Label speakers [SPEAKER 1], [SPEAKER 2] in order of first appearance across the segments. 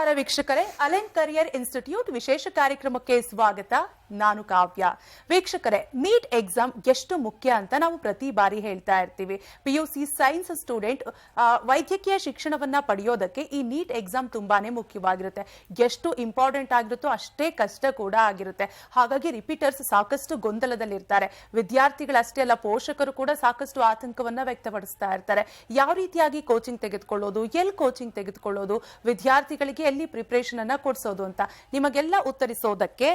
[SPEAKER 1] ನಮಸ್ಕಾರ ವೀಕ್ಷಕರೇ, Allen career institute ವಿಶೇಷ ಕಾರ್ಯಕ್ರಮಕ್ಕೆ ಸ್ವಾಗತ. ನಾನು ಕಾವ್ಯ. ವೀಕ್ಷಕರೇ, ನೀಟ್ ಎಕ್ಸಾಮ್ ಎಷ್ಟು ಮುಖ್ಯ ಅಂತ ನಾವು ಪ್ರತಿ ಬಾರಿ ಹೇಳ್ತಾ ಇರ್ತೀವಿ. PUC ಸೈನ್ಸ್ ಸ್ಟೂಡೆಂಟ್ ವೈದ್ಯಕೀಯ ಶಿಕ್ಷಣವನ್ನ ಪಡೆಯೋದಕ್ಕೆ ಈ ನೀಟ್ ಎಕ್ಸಾಮ್ ತುಂಬಾನೇ ಮುಖ್ಯವಾಗಿರುತ್ತೆ. ಎಷ್ಟು ಇಂಪಾರ್ಟೆಂಟ್ ಆಗಿರುತ್ತೋ ಅಷ್ಟೇ ಕಷ್ಟ ಕೂಡ ಆಗಿರುತ್ತೆ. ಹಾಗಾಗಿ ರಿಪೀಟರ್ಸ್ ಸಾಕಷ್ಟು ಗೊಂದಲದಲ್ಲಿರ್ತಾರೆ. ವಿದ್ಯಾರ್ಥಿಗಳಷ್ಟೇ ಅಲ್ಲ, ಪೋಷಕರು ಕೂಡ ಸಾಕಷ್ಟು ಆತಂಕವನ್ನ ವ್ಯಕ್ತಪಡಿಸ್ತಾ ಇರ್ತಾರೆ. ಯಾವ ರೀತಿಯಾಗಿ ಕೋಚಿಂಗ್ ತೆಗೆದುಕೊಳ್ಳೋದು, ಎಲ್ಲಿ ಕೋಚಿಂಗ್ ತೆಗೆದುಕೊಳ್ಳೋದು, ವಿದ್ಯಾರ್ಥಿಗಳಿಗೆ ಎಲ್ಲಿ ಪ್ರಿಪರೇಷನ್ ಅನ್ನ ಕೊಡಿಸೋದು ಅಂತ ನಿಮಗೆಲ್ಲ ಉತ್ತರಿಸೋದಕ್ಕೆ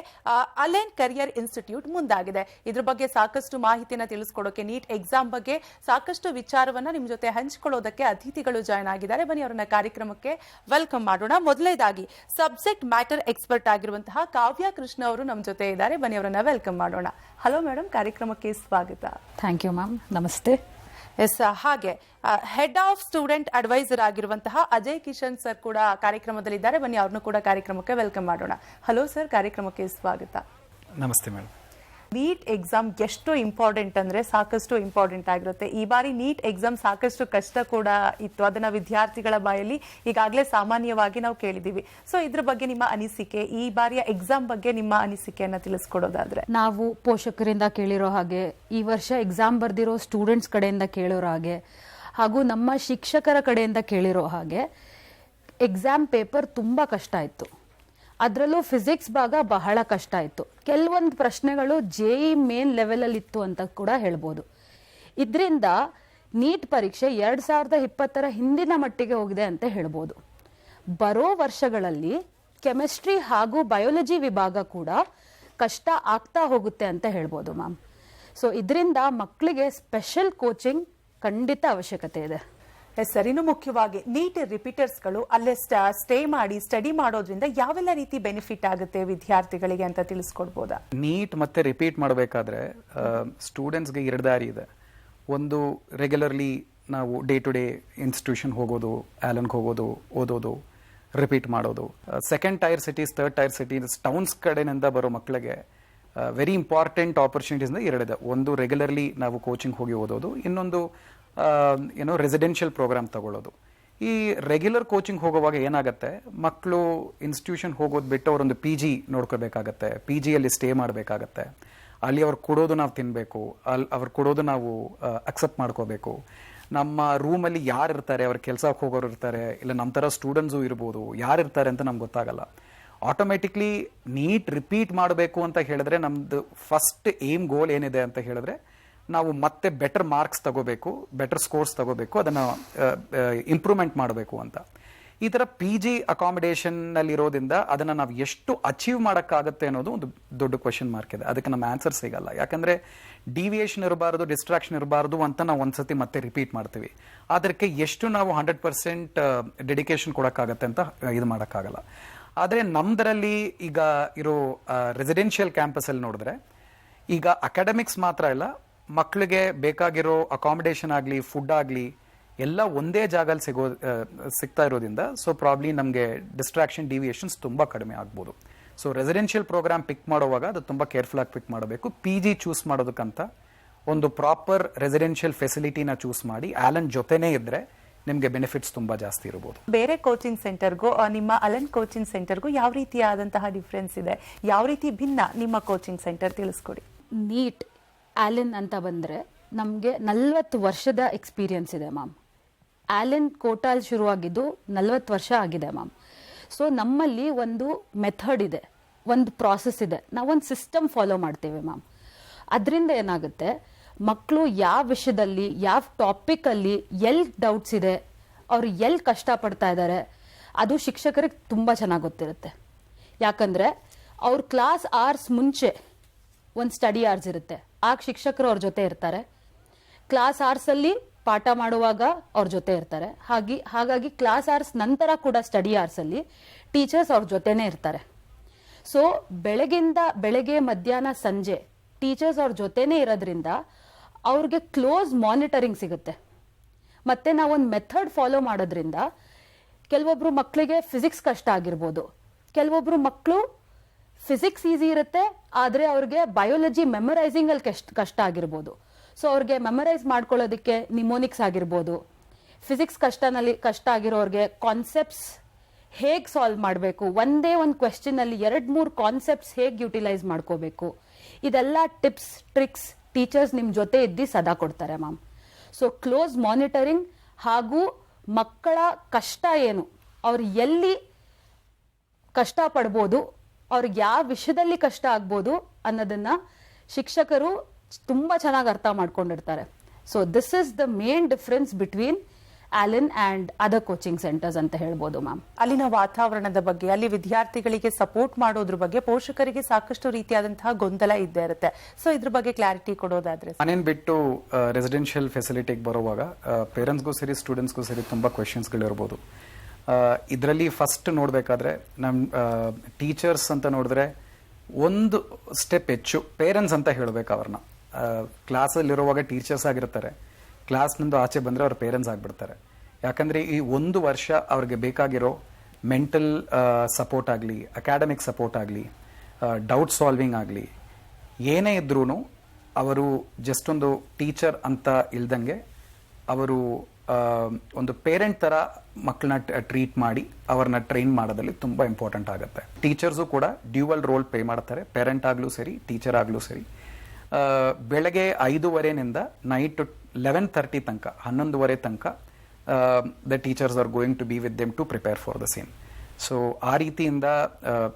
[SPEAKER 1] ಅಲೆನ್ ಕರಿಯರ್ ಇನ್ಸ್ಟಿಟ್ಯೂಟ್ ಮುಂದಾಗಿದೆ. ಇದ್ರ ಬಗ್ಗೆ ಸಾಕಷ್ಟು ಮಾಹಿತಿಯನ್ನ ತಿಳಿಸ್ಕೊಡೋಕೆ, ನೀಟ್ ಎಕ್ಸಾಮ್ ಬಗ್ಗೆ ಸಾಕಷ್ಟು ವಿಚಾರವನ್ನ ನಿಮ್ ಜೊತೆ ಹಂಚಿಕೊಳ್ಳೋದಕ್ಕೆ ಅತಿಥಿಗಳು ಜಾಯ್ನ್ ಆಗಿದ್ದಾರೆ. ಬನ್ನಿ ಅವರನ್ನ ಕಾರ್ಯಕ್ರಮಕ್ಕೆ ವೆಲ್ಕಮ್ ಮಾಡೋಣ. ಮೊದಲನೇದಾಗಿ ಸಬ್ಜೆಕ್ಟ್ ಮ್ಯಾಟರ್ ಎಕ್ಸ್ಪರ್ಟ್ ಆಗಿರುವಂತಹ ಕಾವ್ಯ ಕೃಷ್ಣ ಅವರು ನಮ್ಮ ಜೊತೆ ಇದ್ದಾರೆ. ಬನ್ನಿ ಅವರನ್ನ ವೆಲ್ಕಮ್ ಮಾಡೋಣ. ಹಲೋ ಮೇಡಮ್, ಕಾರ್ಯಕ್ರಮಕ್ಕೆ ಸ್ವಾಗತ.
[SPEAKER 2] Thank you ma'am. ನಮಸ್ತೆ.
[SPEAKER 1] ಎಸ್, ಹಾಗೆ ಹೆಡ್ ಆಫ್ ಸ್ಟೂಡೆಂಟ್ ಅಡ್ವೈಸರ್ ಆಗಿರುವಂತಹ ಅಜಯ್ ಕಿಶನ್ ಸರ್ ಕೂಡ ಕಾರ್ಯಕ್ರಮದಲ್ಲಿದ್ದಾರೆ. ಬನ್ನಿ ಅವ್ರನ್ನು ಕೂಡ ಕಾರ್ಯಕ್ರಮಕ್ಕೆ ವೆಲ್ಕಮ್ ಮಾಡೋಣ. ಹಲೋ ಸರ್, ಕಾರ್ಯಕ್ರಮಕ್ಕೆ ಸ್ವಾಗತ.
[SPEAKER 3] ನಮಸ್ತೆ ಮೇಡಮ್.
[SPEAKER 1] ನೀಟ್ ಎಕ್ಸಾಮ್ ಎಷ್ಟು ಇಂಪಾರ್ಟೆಂಟ್ ಅಂದ್ರೆ ಸಾಕಷ್ಟು ಇಂಪಾರ್ಟೆಂಟ್ ಆಗಿರುತ್ತೆ. ಈ ಬಾರಿ ನೀಟ್ ಎಕ್ಸಾಮ್ ಸಾಕಷ್ಟು ಕಷ್ಟ ಕೂಡ ಇತ್ತು. ಅದನ್ನ ವಿದ್ಯಾರ್ಥಿಗಳ ಬಾಯಲ್ಲಿ ಈಗಾಗಲೇ ಸಾಮಾನ್ಯವಾಗಿ ನಾವು ಕೇಳಿದೀವಿ. ಸೊ ಇದ್ರ ಬಗ್ಗೆ ನಿಮ್ಮ ಅನಿಸಿಕೆ, ಈ ಬಾರಿಯ ಎಕ್ಸಾಮ್ ಬಗ್ಗೆ ನಿಮ್ಮ ಅನಿಸಿಕೆಯನ್ನ ತಿಳಿಸ್ಕೊಡೋದಾದ್ರೆ?
[SPEAKER 2] ನಾವು ಪೋಷಕರಿಂದ ಕೇಳಿರೋ ಹಾಗೆ, ಈ ವರ್ಷ ಎಕ್ಸಾಮ್ ಬರ್ದಿರೋ ಸ್ಟೂಡೆಂಟ್ಸ್ ಕಡೆಯಿಂದ ಕೇಳಿರೋ ಹಾಗೆ, ಹಾಗೂ ನಮ್ಮ ಶಿಕ್ಷಕರ ಕಡೆಯಿಂದ ಕೇಳಿರೋ ಹಾಗೆ, ಎಕ್ಸಾಮ್ ಪೇಪರ್ ತುಂಬಾ ಕಷ್ಟ ಇತ್ತು. ಅದರಲ್ಲೂ ಫಿಸಿಕ್ಸ್ ಭಾಗ ಬಹಳ ಕಷ್ಟ ಇತ್ತು. ಕೆಲವೊಂದು ಪ್ರಶ್ನೆಗಳು JEE ಮೇನ್ ಲೆವೆಲಲ್ಲಿ ಇತ್ತು ಅಂತ ಕೂಡ ಹೇಳ್ಬೋದು. ಇದರಿಂದ ನೀಟ್ ಪರೀಕ್ಷೆ 2020 ಹಿಂದಿನ ಮಟ್ಟಿಗೆ ಹೋಗಿದೆ ಅಂತ ಹೇಳ್ಬೋದು. ಬರೋ ವರ್ಷಗಳಲ್ಲಿ ಕೆಮಿಸ್ಟ್ರಿ ಹಾಗೂ ಬಯೋಲಜಿ ವಿಭಾಗ ಕೂಡ ಕಷ್ಟ ಆಗ್ತಾ ಹೋಗುತ್ತೆ ಅಂತ ಹೇಳ್ಬೋದು ಮ್ಯಾಮ್. ಸೊ ಇದರಿಂದ ಮಕ್ಕಳಿಗೆ ಸ್ಪೆಷಲ್ ಕೋಚಿಂಗ್ ಖಂಡಿತ ಅವಶ್ಯಕತೆ ಇದೆ.
[SPEAKER 1] ಎಸ್ ಸರ್, ಇನ್ನು ಮುಖ್ಯವಾಗಿ ನೀಟ್ ರಿಪೀಟರ್ಸ್ಗಳು ಅಲ್ಲೇ ಸ್ಟೇ ಮಾಡಿ ಸ್ಟಡಿ ಮಾಡೋದ್ರಿಂದ ಯಾವೆಲ್ಲ ರೀತಿ ಬೆನಿಫಿಟ್ ಆಗುತ್ತೆ ವಿದ್ಯಾರ್ಥಿಗಳಿಗೆ ಅಂತ ತಿಳಿಸ್ಕೊಡ್ಬೋದಾ?
[SPEAKER 3] ನೀಟ್ ಮತ್ತೆ ರಿಪೀಟ್ ಮಾಡಬೇಕಾದ್ರೆ ಸ್ಟೂಡೆಂಟ್ಸ್ಗೆ 2 ದಾರಿ ಇದೆ. ಒಂದು, ರೆಗ್ಯುಲರ್ಲಿ ನಾವು ಡೇ ಟು ಡೇ ಇನ್ಸ್ಟಿಟ್ಯೂಷನ್ ಹೋಗೋದು, ಆಲನ್ಗೆ ಹೋಗೋದು, ಓದೋದು, ರಿಪೀಟ್ ಮಾಡೋದು. Second tyre cities, third tyre cities, towns ಕಡೆಯಿಂದ ಬರೋ ಮಕ್ಕಳಿಗೆ ವೆರಿ ಇಂಪಾರ್ಟೆಂಟ್ ಆಪರ್ಚುನಿಟೀಸ್ 2 ಇದೆ. ಒಂದು, ರೆಗ್ಯುಲರ್ಲಿ ನಾವು ಕೋಚಿಂಗ್ ಹೋಗಿ ಓದೋದು. ಇನ್ನೊಂದು, ರೆಸಿಡೆನ್ಷಿಯಲ್ ಪ್ರೋಗ್ರಾಮ್ ತಗೊಳ್ಳೋದು. ಈ ರೆಗ್ಯುಲರ್ ಕೋಚಿಂಗ್ ಹೋಗುವಾಗ ಏನಾಗುತ್ತೆ, ಮಕ್ಕಳು ಇನ್ಸ್ಟಿಟ್ಯೂಷನ್ ಹೋಗೋದು ಬಿಟ್ಟು ಅವರೊಂದು PG ನೋಡ್ಕೋಬೇಕಾಗತ್ತೆ, PGಯಲ್ಲಿ ಸ್ಟೇ ಮಾಡಬೇಕಾಗತ್ತೆ. ಅಲ್ಲಿ ಅವ್ರು ಕೊಡೋದು ನಾವು ತಿನ್ನಬೇಕು, ಅವ್ರು ಕೊಡೋದು ನಾವು ಅಕ್ಸೆಪ್ಟ್ ಮಾಡ್ಕೋಬೇಕು. ನಮ್ಮ ರೂಮಲ್ಲಿ ಯಾರು ಇರ್ತಾರೆ, ಅವ್ರ ಕೆಲಸಕ್ಕೆ ಹೋಗೋರು ಇರ್ತಾರೆ, ಇಲ್ಲ ನಮ್ಮ ಥರ ಸ್ಟೂಡೆಂಟ್ಸು ಇರ್ಬೋದು, ಯಾರು ಇರ್ತಾರೆ ಅಂತ ನಮ್ಗೆ ಗೊತ್ತಾಗಲ್ಲ. ಆಟೋಮೆಟಿಕ್ಲಿ ನೀಟ್ ರಿಪೀಟ್ ಮಾಡಬೇಕು ಅಂತ ಹೇಳಿದ್ರೆ ನಮ್ದು ಫಸ್ಟ್ ಏಮ್ ಗೋಲ್ ಏನಿದೆ ಅಂತ ಹೇಳಿದ್ರೆ, ನಾವು ಮತ್ತೆ ಬೆಟರ್ ಮಾರ್ಕ್ಸ್ ತಗೋಬೇಕು, ಬೆಟರ್ ಸ್ಕೋರ್ಸ್ ತಗೋಬೇಕು, ಅದನ್ನು ಇಂಪ್ರೂವ್ಮೆಂಟ್ ಮಾಡಬೇಕು ಅಂತ. ಈ ಥರ PG ಅಕಾಮಿಡೇಷನ್ನಲ್ಲಿ ಇರೋದ್ರಿಂದ ಅದನ್ನು ನಾವು ಎಷ್ಟು ಅಚೀವ್ ಮಾಡೋಕ್ಕಾಗತ್ತೆ ಅನ್ನೋದು ಒಂದು ದೊಡ್ಡ ಕ್ವೆಶನ್ ಮಾರ್ಕ್ ಇದೆ. ಅದಕ್ಕೆ ನಮ್ಮ ಆನ್ಸರ್ ಸಿಗಲ್ಲ. ಯಾಕಂದರೆ ಡಿವಿಯೇಷನ್ ಇರಬಾರ್ದು, ಡಿಸ್ಟ್ರಾಕ್ಷನ್ ಇರಬಾರ್ದು ಅಂತ ನಾವು ಒಂದ್ಸತಿ ಮತ್ತೆ ರಿಪೀಟ್ ಮಾಡ್ತೀವಿ. ಅದಕ್ಕೆ ಎಷ್ಟು ನಾವು 100% ಡೆಡಿಕೇಶನ್ ಕೊಡೋಕ್ಕಾಗತ್ತೆ ಅಂತ ಇದು ಮಾಡೋಕ್ಕಾಗಲ್ಲ. ಆದರೆ ನಮ್ಮದರಲ್ಲಿ ಈಗ ಇರೋ ರೆಸಿಡೆನ್ಷಿಯಲ್ ಕ್ಯಾಂಪಸಲ್ಲಿ ನೋಡಿದ್ರೆ, ಈಗ ಅಕಾಡೆಮಿಕ್ಸ್ ಮಾತ್ರ ಇಲ್ಲ, ಮಕ್ಕಳಿಗೆ ಬೇಕಾಗಿರೋ ಅಕಾಮಿಡೇಷನ್ ಆಗಲಿ, ಫುಡ್ ಆಗಲಿ ಎಲ್ಲ ಒಂದೇ ಜಾಗದಲ್ಲಿ ಸಿಗ್ತಾ ಇರೋದ್ರಿಂದ ಸೊ ಪ್ರಾಬ್ಲಿ ನಮಗೆ ಡಿಸ್ಟ್ರಾಕ್ಷನ್, ಡಿವಿಯೇಷನ್ಸ್ ತುಂಬ ಕಡಿಮೆ ಆಗ್ಬೋದು. ಸೊ ರೆಸಿಡೆನ್ಷಿಯಲ್ ಪ್ರೋಗ್ರಾಮ್ ಪಿಕ್ ಮಾಡುವಾಗ ಅದು ತುಂಬ ಕೇರ್ಫುಲ್ ಆಗಿ ಪಿಕ್ ಮಾಡಬೇಕು. PG ಚೂಸ್ ಮಾಡೋದಕ್ಕಂತ ಒಂದು ಪ್ರಾಪರ್ ರೆಸಿಡೆನ್ಷಿಯಲ್ ಫೆಸಿಲಿಟಿನ ಚೂಸ್ ಮಾಡಿ ಆಲನ್ ಜೊತೆನೇ ಇದ್ರೆ ನಿಮಗೆ ಬೆನಿಫಿಟ್ಸ್ ತುಂಬಾ ಜಾಸ್ತಿ ಇರಬಹುದು.
[SPEAKER 1] ಬೇರೆ ಕೋಚಿಂಗ್ ಸೆಂಟರ್ಗೂ ನಿಮ್ಮ ಅಲೆನ್ ಕೋಚಿಂಗ್ ಸೆಂಟರ್ಗೂ ಯಾವ ರೀತಿಯಾದಂತಹ ಡಿಫ್ರೆನ್ಸ್ ಇದೆ, ಯಾವ ರೀತಿ ಭಿನ್ನ ನಿಮ್ಮ ಕೋಚಿಂಗ್ ಸೆಂಟರ್ ತಿಳಿಸ್ಕೊಡಿ.
[SPEAKER 2] ನೀಟ್ ಆಲೆನ್ ಅಂತ ಬಂದರೆ ನಮಗೆ 40 ವರ್ಷದ ಎಕ್ಸ್ಪೀರಿಯನ್ಸ್ ಇದೆ ಮ್ಯಾಮ್. ಆಲೆನ್ ಕೋಟಾಲ್ ಶುರುವಾಗಿದ್ದು 40 ವರ್ಷ ಆಗಿದೆ ಮ್ಯಾಮ್. ಸೊ ನಮ್ಮಲ್ಲಿ ಒಂದು ಮೆಥಡ್ ಇದೆ, ಒಂದು ಪ್ರಾಸೆಸ್ ಇದೆ, ನಾವೊಂದು ಸಿಸ್ಟಮ್ ಫಾಲೋ ಮಾಡ್ತೇವೆ ಮ್ಯಾಮ್. ಅದರಿಂದ ಏನಾಗುತ್ತೆ, ಮಕ್ಕಳು ಯಾವ ವಿಷಯದಲ್ಲಿ, ಯಾವ ಟಾಪಿಕಲ್ಲಿ ಎಲ್ಲಿ ಡೌಟ್ಸ್ ಇದೆ, ಅವರು ಎಲ್ಲಿ ಕಷ್ಟಪಡ್ತಾ ಇದ್ದಾರೆ, ಅದು ಶಿಕ್ಷಕರಿಗೆ ತುಂಬ ಚೆನ್ನಾಗಿ ಗೊತ್ತಿರುತ್ತೆ. ಯಾಕಂದರೆ ಅವ್ರ ಕ್ಲಾಸ್ ಅವರ್ಸ್ ಮುಂಚೆ ಒಂದು ಸ್ಟಡಿ ಅವರ್ಸ್ ಇರುತ್ತೆ, ಆಗ ಶಿಕ್ಷಕರು ಅವ್ರ ಜೊತೆ ಇರ್ತಾರೆ. ಕ್ಲಾಸ್ ಅವರ್ಸಲ್ಲಿ ಪಾಠ ಮಾಡುವಾಗ ಅವ್ರ ಜೊತೆ ಇರ್ತಾರೆ. ಹಾಗಾಗಿ ಕ್ಲಾಸ್ ಅವರ್ಸ್ ನಂತರ ಕೂಡ ಸ್ಟಡಿ ಅವರ್ಸಲ್ಲಿ ಟೀಚರ್ಸ್ ಅವ್ರ ಜೊತೆನೇ ಇರ್ತಾರೆ. ಸೊ ಬೆಳಗ್ಗೆ ಮಧ್ಯಾಹ್ನ ಸಂಜೆ ಟೀಚರ್ಸ್ ಅವ್ರ ಜೊತೆನೇ ಇರೋದ್ರಿಂದ ಅವ್ರಿಗೆ ಕ್ಲೋಸ್ ಮಾನಿಟರಿಂಗ್ ಸಿಗುತ್ತೆ. ಮತ್ತೆ ನಾವೊಂದು ಮೆಥಡ್ ಫಾಲೋ ಮಾಡೋದ್ರಿಂದ ಕೆಲವೊಬ್ರು ಮಕ್ಕಳಿಗೆ ಫಿಸಿಕ್ಸ್ ಕಷ್ಟ ಆಗಿರ್ಬೋದು, ಕೆಲವೊಬ್ರು ಮಕ್ಕಳು ಫಿಸಿಕ್ಸ್ ಈಸಿ ಇರುತ್ತೆ, ಆದರೆ ಅವ್ರಿಗೆ ಬಯೋಲಜಿ ಮೆಮರೈಸಿಂಗ್ ಅಲ್ಲಿ ಕಷ್ಟ ಆಗಿರ್ಬೋದು. ಸೊ ಅವ್ರಿಗೆ ಮೆಮರೈಸ್ ಮಾಡ್ಕೊಳ್ಳೋದಕ್ಕೆ ನಿಮೋನಿಕ್ಸ್ ಆಗಿರ್ಬೋದು. ಫಿಸಿಕ್ಸ್ ಕಷ್ಟ ಆಗಿರೋರಿಗೆ ಕಾನ್ಸೆಪ್ಟ್ಸ್ ಹೇಗೆ ಸಾಲ್ವ್ ಮಾಡಬೇಕು, ಒಂದೇ ಒಂದು ಕ್ವೆಶ್ಚನಲ್ಲಿ 2-3 ಕಾನ್ಸೆಪ್ಟ್ಸ್ ಹೇಗೆ ಯುಟಿಲೈಸ್ ಮಾಡ್ಕೋಬೇಕು, ಇದೆಲ್ಲ ಟಿಪ್ಸ್ ಟ್ರಿಕ್ಸ್ ಟೀಚರ್ಸ್ ನಿಮ್ಮ ಜೊತೆ ಇದ್ದು ಸದಾ ಕೊಡ್ತಾರೆ ಮ್ಯಾಮ್. ಸೊ ಕ್ಲೋಸ್ ಮಾನಿಟರಿಂಗ್ ಹಾಗೂ ಮಕ್ಕಳ ಕಷ್ಟ ಏನು, ಅವ್ರು ಎಲ್ಲಿ ಕಷ್ಟ ಪಡ್ಬೋದು, ಅವ್ರಿಗೆ ಯಾವ ವಿಷಯದಲ್ಲಿ ಕಷ್ಟ ಆಗ್ಬೋದು ಅನ್ನೋದನ್ನ ಶಿಕ್ಷಕರು ತುಂಬ ಚೆನ್ನಾಗಿ ಅರ್ಥ ಮಾಡ್ಕೊಂಡಿರ್ತಾರೆ. So this is the main difference between Alan and other coaching centres ಅಂತ ಹೇಳ್ಬೋದು ಮ್ಯಾಮ್.
[SPEAKER 1] ಅಲ್ಲಿನ ವಾತಾವರಣದ ಬಗ್ಗೆ, ಅಲ್ಲಿ ವಿದ್ಯಾರ್ಥಿಗಳಿಗೆ ಸಪೋರ್ಟ್ ಮಾಡೋದ್ರ ಬಗ್ಗೆ ಪೋಷಕರಿಗೆ ಸಾಕಷ್ಟು ರೀತಿಯಾದಂತಹ ಗೊಂದಲ ಇದ್ದೇ ಇರುತ್ತೆ. ಸೊ ಇದ್ರ ಬಗ್ಗೆ ಕ್ಲಾರಿಟಿ ಕೊಡೋದಾದ್ರೆ.
[SPEAKER 3] ನಾನೇನು ಬಿಟ್ಟು ರೆಸಿಡೆನ್ಷಿಯಲ್ ಫೆಸಿಲಿಟಿಗೆ ಬರುವಾಗ ಪೇರೆಂಟ್ಸ್ಗೂ ಸರಿ ಸ್ಟೂಡೆಂಟ್ಸ್ಗೂ ಸರಿ ತುಂಬ ಕ್ವೆಶನ್ಸ್ಗಳಿರ್ಬೋದು. ಇದರಲ್ಲಿ ಫಸ್ಟ್ ನೋಡಬೇಕಾದ್ರೆ ನಮ್ಮ ಟೀಚರ್ಸ್ ಅಂತ ನೋಡಿದ್ರೆ ಒಂದು ಸ್ಟೆಪ್ ಹೆಚ್ಚು ಪೇರೆಂಟ್ಸ್ ಅಂತ ಹೇಳಬೇಕು. ಅವ್ರನ್ನ ಕ್ಲಾಸಲ್ಲಿರುವಾಗ ಟೀಚರ್ಸ್ ಆಗಿರ್ತಾರೆ, ಕ್ಲಾಸ್ನಿಂದ ಆಚೆ ಬಂದರೆ ಅವ್ರ ಪೇರೆಂಟ್ಸ್ ಆಗಿಬಿಡ್ತಾರೆ. ಯಾಕಂದರೆ ಈ 1 ವರ್ಷ ಅವ್ರಿಗೆ ಬೇಕಾಗಿರೋ ಮೆಂಟಲ್ ಸಪೋರ್ಟ್ ಆಗಲಿ, ಅಕಾಡೆಮಿಕ್ ಸಪೋರ್ಟ್ ಆಗಲಿ, ಡೌಟ್ ಸಾಲ್ವಿಂಗ್ ಆಗಲಿ, ಏನೇ ಇದ್ರೂ ಅವರು ಜಸ್ಟ್ ಒಂದು ಟೀಚರ್ ಅಂತ ಇಲ್ದಂಗೆ ಅವರು ಒಂದು ಪೇರೆಂಟ್ ಥರ ಮಕ್ಕಳನ್ನ ಟ್ರೀಟ್ ಮಾಡಿ ಅವ್ರನ್ನ ಟ್ರೈನ್ ಮಾಡೋದ್ರಲ್ಲಿ ತುಂಬ ಇಂಪಾರ್ಟೆಂಟ್ ಆಗುತ್ತೆ. ಟೀಚರ್ಸು ಕೂಡ ಡ್ಯೂವಲ್ ರೋಲ್ ಪ್ಲೇ ಮಾಡ್ತಾರೆ, ಪೇರೆಂಟ್ ಆಗಲೂ ಸರಿ ಟೀಚರ್ ಆಗಲೂ ಸರಿ. ಬೆಳಗ್ಗೆ 5:30 ನೈಟ್ 11:30 ತನಕ 11:30 ತನಕ the teachers are going to be with them to prepare for the same. So ಆ ರೀತಿಯಿಂದ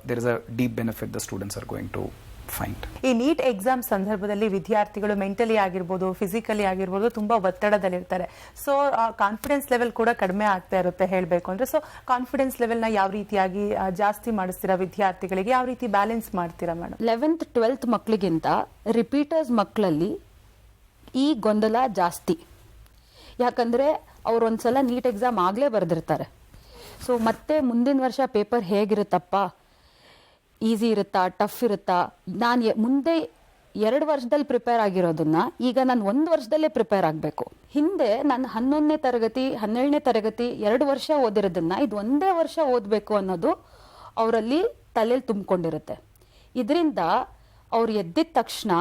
[SPEAKER 3] there is a deep benefit the students are going to find.
[SPEAKER 1] ಈ ನೀಟ್ ಎಕ್ಸಾಮ್ ಸಂದರ್ಭದಲ್ಲಿ ವಿದ್ಯಾರ್ಥಿಗಳು ಮೆಂಟಲಿ ಆಗಿರ್ಬೋದು, ಫಿಸಿಕಲಿ ಆಗಿರ್ಬೋದು ತುಂಬಾ ಒತ್ತಡದಲ್ಲಿರ್ತಾರೆ. ಸೊ ಕಾನ್ಫಿಡೆನ್ಸ್ ಲೆವೆಲ್ ಕೂಡ ಕಡಿಮೆ ಆಗ್ತಾ ಇರುತ್ತೆ ಹೇಳಬೇಕು ಅಂದ್ರೆ. ಸೊ ಕಾನ್ಫಿಡೆನ್ಸ್ ಲೆವೆಲ್ನ ಯಾವ ರೀತಿಯಾಗಿ ಜಾಸ್ತಿ ಮಾಡಿಸ್ತೀರಾ ವಿದ್ಯಾರ್ಥಿಗಳಿಗೆ, ಯಾವ ರೀತಿ ಬ್ಯಾಲೆನ್ಸ್ ಮಾಡ್ತೀರಾ ಮೇಡಮ್?
[SPEAKER 2] 11th 12th ಮಕ್ಕಳಿಗಿಂತ ರಿಪೀಟರ್ಸ್ ಮಕ್ಕಳಲ್ಲಿ ಈ ಗೊಂದಲ ಜಾಸ್ತಿ. ಯಾಕಂದರೆ ಅವ್ರು ಒಂದ್ಸಲ ನೀಟ್ ಎಕ್ಸಾಮ್ ಆಗಲೇ ಬರೆದಿರ್ತಾರೆ. ಸೊ ಮತ್ತೆ ಮುಂದಿನ ವರ್ಷ ಪೇಪರ್ ಹೇಗಿರುತ್ತಪ್ಪ, ಈಸಿ ಇರುತ್ತಾ ಟಫ್ ಇರುತ್ತಾ, ನಾನು ಮುಂದೆ 2 ವರ್ಷದಲ್ಲಿ ಪ್ರಿಪೇರ್ ಆಗಿರೋದನ್ನ ಈಗ ನಾನು 1 ವರ್ಷದಲ್ಲೇ ಪ್ರಿಪೇರ್ ಆಗಬೇಕು. ಹಿಂದೆ ನಾನು 11ನೇ ತರಗತಿ 12ನೇ ತರಗತಿ 2 ವರ್ಷ ಓದಿರೋದನ್ನ ಇದು 1 ವರ್ಷ ಓದಬೇಕು ಅನ್ನೋದು ಅವರಲ್ಲಿ ತಲೆಯಲ್ಲಿ ತುಂಬಿಕೊಂಡಿರುತ್ತೆ. ಇದರಿಂದ ಅವ್ರು ಎದ್ದಿದ ತಕ್ಷಣ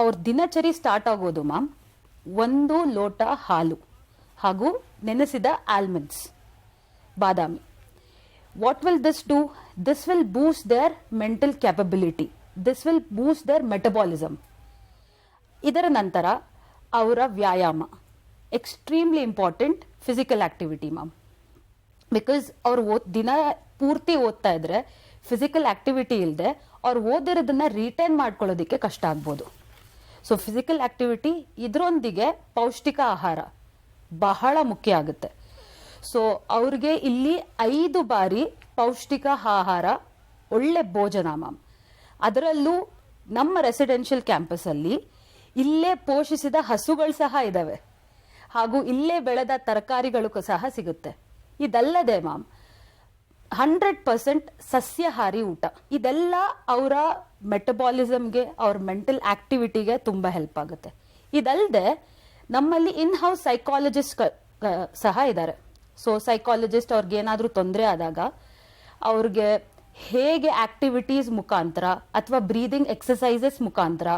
[SPEAKER 2] ಅವ್ರ ದಿನಚರಿ ಸ್ಟಾರ್ಟ್ ಆಗೋದು ಮ್ಯಾಮ್ 1 ಲೋಟ ಹಾಲು ಹಾಗೂ ನೆನೆಸಿದ ಆಲ್ಮಂಡ್ಸ್, ಬಾದಾಮಿ. What will this do? This will boost their mental capability. This will boost their metabolism. ಇದರ ನಂತರ ಅವರ ವ್ಯಾಯಾಮ, extremely important physical activity ma'am. Because ಅವ್ರು ದಿನ ಪೂರ್ತಿ ಓದ್ತಾ ಇದ್ರೆ ಫಿಸಿಕಲ್ ಆಕ್ಟಿವಿಟಿ ಇಲ್ಲದೆ ಅವ್ರು ಓದಿರೋದನ್ನ ರಿಟೈನ್ ಮಾಡ್ಕೊಳ್ಳೋದಕ್ಕೆ ಕಷ್ಟ ಆಗ್ಬೋದು. ಸೊ ಫಿಸಿಕಲ್ ಆಕ್ಟಿವಿಟಿ ಇದರೊಂದಿಗೆ ಪೌಷ್ಟಿಕ ಆಹಾರ ಬಹಳ ಮುಖ್ಯ ಆಗುತ್ತೆ. ಸೊ ಅವ್ರಿಗೆ ಇಲ್ಲಿ 5 ಬಾರಿ ಪೌಷ್ಟಿಕ ಆಹಾರ, ಒಳ್ಳೆ ಭೋಜನ ಮ್ಯಾಮ್. ಅದರಲ್ಲೂ ನಮ್ಮ ರೆಸಿಡೆನ್ಷಿಯಲ್ ಕ್ಯಾಂಪಸ್ಸಲ್ಲಿ ಇಲ್ಲೇ ಪೋಷಿಸಿದ ಹಸುಗಳು ಸಹ ಇದ್ದಾವೆ, ಹಾಗೂ ಇಲ್ಲೇ ಬೆಳೆದ ತರಕಾರಿಗಳು ಸಹ ಸಿಗುತ್ತೆ. ಇದಲ್ಲದೆ ಮ್ಯಾಮ್ 100% ಸಸ್ಯಾಹಾರಿ ಊಟ. ಇದೆಲ್ಲ ಅವರ ಮೆಟಬಾಲಿಸಮ್ಗೆ, ಅವ್ರ ಮೆಂಟಲ್ ಆಕ್ಟಿವಿಟಿಗೆ ತುಂಬ ಹೆಲ್ಪ್ ಆಗುತ್ತೆ. ಇದಲ್ಲದೆ ನಮ್ಮಲ್ಲಿ ಇನ್ ಹೌಸ್ ಸೈಕಾಲಜಿಸ್ಟ್ ಸಹ ಇದ್ದಾರೆ. ಸೊ ಸೈಕಾಲಜಿಸ್ಟ್ ಅವ್ರಿಗೆ ಏನಾದರೂ ತೊಂದರೆ ಆದಾಗ ಅವ್ರಿಗೆ ಹೇಗೆ ಆಕ್ಟಿವಿಟೀಸ್ ಮುಖಾಂತರ ಅಥವಾ ಬ್ರೀದಿಂಗ್ ಎಕ್ಸಸೈಸಸ್ ಮುಖಾಂತರ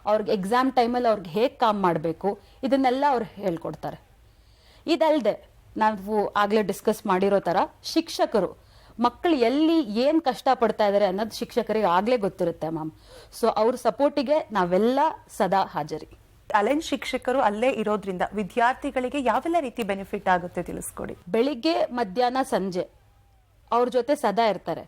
[SPEAKER 2] ಅವ್ರಿಗೆ ಎಕ್ಸಾಮ್ ಟೈಮಲ್ಲಿ ಅವ್ರಿಗೆ ಹೇಗೆ ಕಾಮ್ ಮಾಡಬೇಕು ಇದನ್ನೆಲ್ಲ ಅವ್ರು ಹೇಳ್ಕೊಡ್ತಾರೆ. ಇದಲ್ಲದೆ ನಾವು ಆಗಲೇ ಡಿಸ್ಕಸ್ ಮಾಡಿರೋ ಥರ ಶಿಕ್ಷಕರು ಮಕ್ಕಳು ಎಲ್ಲಿ ಏನು ಕಷ್ಟಪಡ್ತಾ ಇದ್ದಾರೆ ಅನ್ನೋದು ಶಿಕ್ಷಕರಿಗೆ ಆಗಲೇ ಗೊತ್ತಿರುತ್ತೆ ಮ್ಯಾಮ್. ಸೊ ಅವ್ರ ಸಪೋರ್ಟಿಗೆ ನಾವೆಲ್ಲ ಸದಾ ಹಾಜರಿ.
[SPEAKER 1] ಅಲೆನ್ ಶಿಕ್ಷಕರು ಅಲ್ಲೇ ಇರೋದ್ರಿಂದ ವಿದ್ಯಾರ್ಥಿಗಳಿಗೆ ಯಾವೆಲ್ಲ ರೀತಿ ಬೆನಿಫಿಟ್ ಆಗುತ್ತೆ ತಿಳಿಸ್ಕೊಡಿ.
[SPEAKER 2] ಬೆಳಿಗ್ಗೆ ಮಧ್ಯಾಹ್ನ ಸಂಜೆ ಅವ್ರ ಜೊತೆ ಸದಾ ಇರ್ತಾರೆ.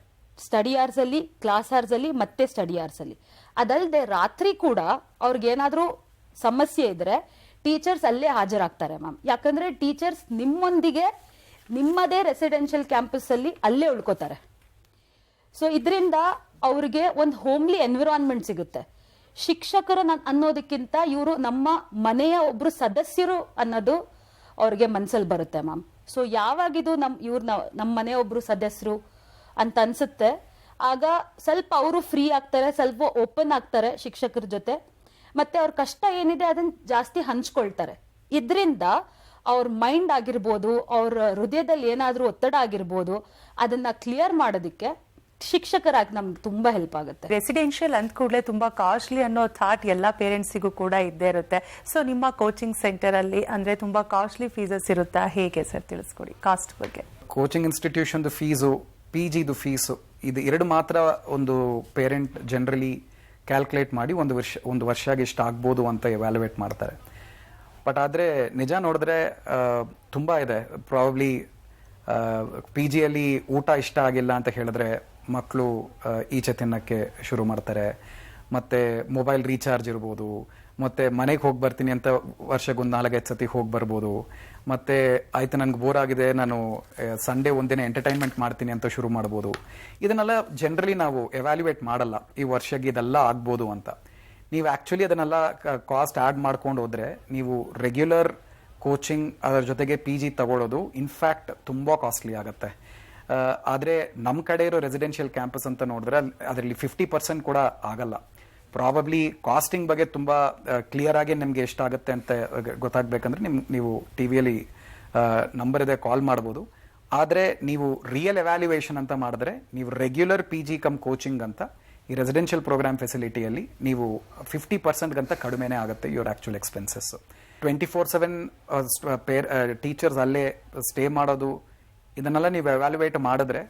[SPEAKER 2] ಸ್ಟಡಿ ಅವರ್ಸ್ ಅಲ್ಲಿ, ಕ್ಲಾಸ್ ಅವರ್ಸ್ ಅಲ್ಲಿ, ಮತ್ತೆ ಸ್ಟಡಿ ಅವರ್ಸ್ ಅಲ್ಲಿ. ಅದಲ್ಲದೆ ರಾತ್ರಿ ಕೂಡ ಅವ್ರಿಗೇನಾದ್ರೂ ಸಮಸ್ಯೆ ಇದ್ರೆ ಟೀಚರ್ಸ್ ಅಲ್ಲೇ ಹಾಜರಾಗ್ತಾರೆ ಮ್ಯಾಮ್. ಯಾಕಂದ್ರೆ ಟೀಚರ್ಸ್ ನಿಮ್ಮೊಂದಿಗೆ ನಿಮ್ಮದೇ ರೆಸಿಡೆನ್ಷಿಯಲ್ ಕ್ಯಾಂಪಸ್ ಅಲ್ಲಿ ಅಲ್ಲೇ ಉಳ್ಕೋತಾರೆ. ಸೊ ಇದರಿಂದ ಅವ್ರಿಗೆ ಒಂದು ಹೋಮ್ಲಿ ಎನ್ವಿರಾನ್ಮೆಂಟ್ ಸಿಗುತ್ತೆ. ಶಿಕ್ಷಕರು ಅನ್ನೋದಕ್ಕಿಂತ ಇವರು ನಮ್ಮ ಮನೆಯ ಒಬ್ರು ಸದಸ್ಯರು ಅನ್ನೋದು ಅವ್ರಿಗೆ ಮನ್ಸಲ್ಲಿ ಬರುತ್ತೆ ಮ್ಯಾಮ್. ಸೊ ಯಾವಾಗಿದು ನಮ್ಮ ಮನೆಯ ಒಬ್ರು ಸದಸ್ಯರು ಅಂತ ಅನ್ಸುತ್ತೆ, ಆಗ ಸ್ವಲ್ಪ ಅವರು ಫ್ರೀ ಆಗ್ತಾರೆ, ಸ್ವಲ್ಪ ಓಪನ್ ಆಗ್ತಾರೆ ಶಿಕ್ಷಕರ ಜೊತೆ. ಮತ್ತೆ ಅವ್ರ ಕಷ್ಟ ಏನಿದೆ ಅದನ್ನ ಜಾಸ್ತಿ ಹಂಚ್ಕೊಳ್ತಾರೆ. ಇದರಿಂದ ಅವ್ರ ಮೈಂಡ್ ಆಗಿರ್ಬೋದು, ಅವ್ರ ಹೃದಯದಲ್ಲಿ ಏನಾದ್ರೂ ಒತ್ತಡ ಆಗಿರ್ಬೋದು, ಅದನ್ನ ಕ್ಲಿಯರ್ ಮಾಡೋದಕ್ಕೆ ಶಿಕ್ಷಕರಾಗಿ ನಮ್ಗೆ ತುಂಬಾ ಹೆಲ್ಪ್ ಆಗುತ್ತೆ.
[SPEAKER 1] ರೆಸಿಡೆನ್ಷಿಯಲ್ ಅಂದ ಕೂಡಲೇ ತುಂಬಾ ಕಾಸ್ಟ್ಲಿ ಅನ್ನೋ ಥಾಟ್ ಎಲ್ಲ ಪೇರೆಂಟ್ಸಿಗೂ ಕೂಡ ಇದ್ದೇ ಇರುತ್ತೆ. ಸೊ ನಿಮ್ಮ ಕೋಚಿಂಗ್ ಸೆಂಟರ್ ಅಲ್ಲಿ ಅಂದ್ರೆ ತುಂಬಾ ಕಾಸ್ಟ್ಲಿ ಫೀಸಸ್ ಇರುತ್ತಾ, ಹೇಗೆ ಸರ್ ತಿಳಿಸ್ಕೊಡಿ ಕಾಸ್ಟ್ ಬಗ್ಗೆ?
[SPEAKER 3] ಕೋಚಿಂಗ್ ಇನ್ಸ್ಟಿಟ್ಯೂಷನ್ದು ಫೀಸು, ಪಿ ಜಿದು ಫೀಸು, ಇದು ಎರಡು ಮಾತ್ರ ಒಂದು ಪೇರೆಂಟ್ ಜನರಲಿ ಕ್ಯಾಲ್ಕುಲೇಟ್ ಮಾಡಿ ಒಂದು ವರ್ಷಗೆ ಇಷ್ಟು ಆಗ್ಬೋದು ಅಂತ ಎವ್ಯಾಲ್ಯುವೇಟ್ ಮಾಡ್ತಾರೆ. ಬಟ್ ಆದರೆ ನಿಜ ನೋಡಿದ್ರೆ ತುಂಬ ಇದೆ. ಪ್ರಾಬಬ್ಲಿ ಪಿ ಜಿಯಲ್ಲಿ ಊಟ ಇಷ್ಟ ಆಗಿಲ್ಲ ಅಂತ ಹೇಳಿದ್ರೆ ಮಕ್ಕಳು ಈಚೆ ತಿನ್ನಕ್ಕೆ ಶುರು ಮಾಡ್ತಾರೆ. ಮತ್ತು ಮೊಬೈಲ್ ರೀಚಾರ್ಜ್ ಇರ್ಬೋದು, ಮತ್ತು ಮನೆಗೆ ಹೋಗಿ ಬರ್ತೀನಿ ಅಂತ ವರ್ಷಕ್ಕೊಂದು 4-5 ಸತಿ ಹೋಗಿ ಬರ್ಬೋದು. ಮತ್ತು ಆಯ್ತು ನನಗೆ ಬೋರ್ ಆಗಿದೆ, ನಾನು ಸಂಡೇ ಒಂದಿನ ಎಂಟರ್ಟೈನ್ಮೆಂಟ್ ಮಾಡ್ತೀನಿ ಅಂತ ಶುರು ಮಾಡ್ಬೋದು. ಇದನ್ನೆಲ್ಲ ಜನರಲಿ ನಾವು ಎವ್ಯಾಲ್ಯುವೇಟ್ ಮಾಡಲ್ಲ, ಈ ವರ್ಷಕ್ಕೆ ಇದೆಲ್ಲ ಆಗ್ಬೋದು ಅಂತ. ನೀವು ಆ್ಯಕ್ಚುಲಿ ಅದನ್ನೆಲ್ಲ ಕಾಸ್ಟ್ ಆ್ಯಡ್ ಮಾಡ್ಕೊಂಡು ಹೋದರೆ ನೀವು ರೆಗ್ಯುಲರ್ ಕೋಚಿಂಗ್ ಅದರ ಜೊತೆಗೆ ಪಿ ಜಿ ತಗೊಳ್ಳೋದು ಇನ್ಫ್ಯಾಕ್ಟ್ ತುಂಬ ಕಾಸ್ಟ್ಲಿ ಆಗುತ್ತೆ. ಆದರೆ ನಮ್ಮ ಕಡೆ ಇರೋ ರೆಸಿಡೆನ್ಷಿಯಲ್ ಕ್ಯಾಂಪಸ್ ಅಂತ ನೋಡಿದ್ರೆ ಅದರಲ್ಲಿ 50% ಕೂಡ ಆಗಲ್ಲ. ಪ್ರಾಬಬ್ಲಿ ಕಾಸ್ಟಿಂಗ್ ಬಗ್ಗೆ ತುಂಬ ಕ್ಲಿಯರ್ ಆಗಿ ನಿಮಗೆ ಎಷ್ಟಾಗುತ್ತೆ ಅಂತ ಗೊತ್ತಾಗಬೇಕಂದ್ರೆ ನೀವು ಟಿ ವಿಯಲ್ಲಿ ನಂಬರ್ ಇದೆ, ಕಾಲ್ ಮಾಡ್ಬೋದು. ಆದರೆ ನೀವು ರಿಯಲ್ ಎವ್ಯಾಲ್ಯುಯೇಷನ್ ಅಂತ ಮಾಡಿದ್ರೆ ನೀವು regular P G cum coaching ಅಂತ ಈ ರೆಸಿಡೆನ್ಷಿಯಲ್ ಪ್ರೋಗ್ರಾಮ್ ಫೆಸಿಲಿಟಿಯಲ್ಲಿ ನೀವು 50%ಗಂತ ಕಡಿಮೆನೇ ಆಗುತ್ತೆ ಯುವರ್ ಆ್ಯಕ್ಚುಯಲ್ ಎಕ್ಸ್ಪೆನ್ಸಸ್. 24/7 ಟೀಚರ್ಸ್ ಅಲ್ಲೇ ಸ್ಟೇ ಮಾಡೋದು, ಇದನ್ನೆಲ್ಲ ನೀವು ಎವ್ಯಾಲ್ಯುವೇಟ್ ಮಾಡಿದ್ರೆ